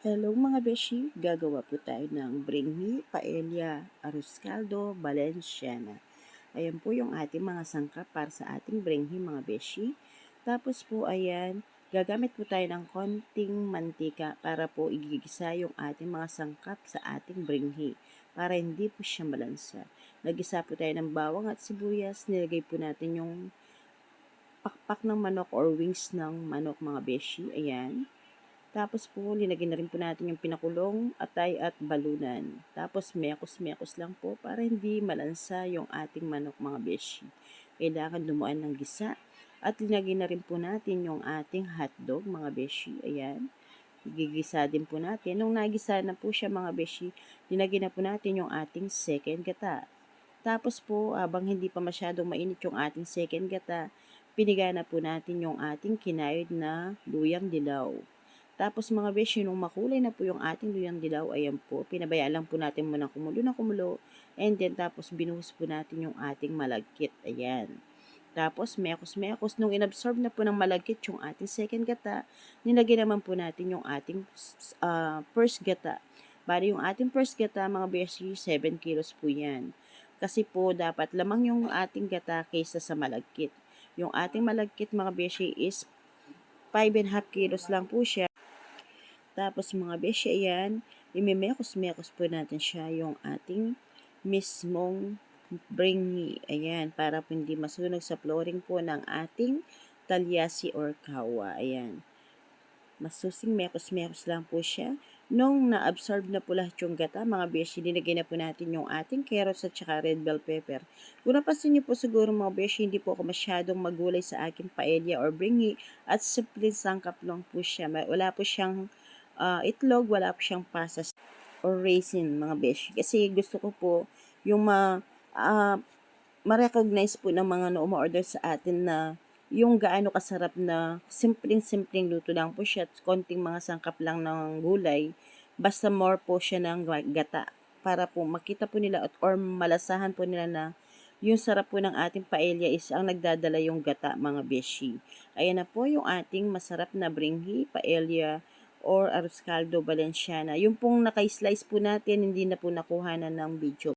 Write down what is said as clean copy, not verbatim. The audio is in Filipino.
Hello mga beshi, gagawa po tayo ng bringhi, paella, arroz caldo, valenciana. Ayan po yung ating mga sangkap para sa ating bringhi mga beshi. Tapos po ayan, gagamit po tayo ng konting mantika para po igigisa yung ating mga sangkap sa ating bringhi para hindi po siya malansa. Nagisa po tayo ng bawang at sibuyas, nilagay po natin yung pakpak ng manok or wings ng manok mga beshi. Ayan. Tapos po, linagyan na rin po natin yung pinakulong atay at balunan. Tapos, mekos-mekos lang po para hindi malansa yung ating manok mga beshi. Kailangan lumuan ng gisa. At linagyan na rin po natin yung ating hotdog mga beshi. Ayan. Gigisa din po natin. Nung nagisa na po siya mga beshi, linagyan na po natin yung ating second gata. Tapos po, habang hindi pa masyadong mainit yung ating second gata, piniga na po natin yung ating kinayod na luyang dilaw. Tapos mga beshi, nung makulay na po yung ating luyang dilaw, ayan po, pinabayaan lang po natin muna kumulo na kumulo. And then, tapos binuhos po natin yung ating malagkit. Ayan. Tapos, mekos-mekos, nung inabsorb na po ng malagkit yung ating second gata, nilagay naman po natin yung ating first gata. Bali, yung ating first gata, mga beshi, 7 kilos po yan. Kasi po, dapat lamang yung ating gata kaysa sa malagkit. Yung ating malagkit, mga beshi, is 5.5 kilos lang po siya. Tapos mga beshi, ayan, imimekos-mekos po natin siya yung ating mismong bringi. Ayan, para po hindi masunog sa flooring po ng ating talyasi or kawa. Ayan. Masusing mekos-mekos lang po siya. Nung na-absorb na po lahat yung gata, mga beshi, linagay na po natin yung ating carrots at saka red bell pepper. Kung napansin niyo po siguro mga beshi, hindi po ako masyadong magulay sa aking paella or bringi at simple sangkap lang po siya. Wala po siyang itlog, wala po siyang pasas or raisin mga beshi. Kasi gusto ko po yung uh, ma-recognize po ng mga no-order sa atin na yung gaano kasarap na simpleng-simpleng luto lang po siya at konting mga sangkap lang ng gulay. Basta more po siya ng gata para po makita po nila or malasahan po nila na yung sarap po ng ating paella is ang nagdadala yung gata mga beshi. Ayan na po yung ating masarap na bringhi, paella or arroz caldo valenciana. Yung pong naka-slice po natin, hindi na po nakuha na ng video.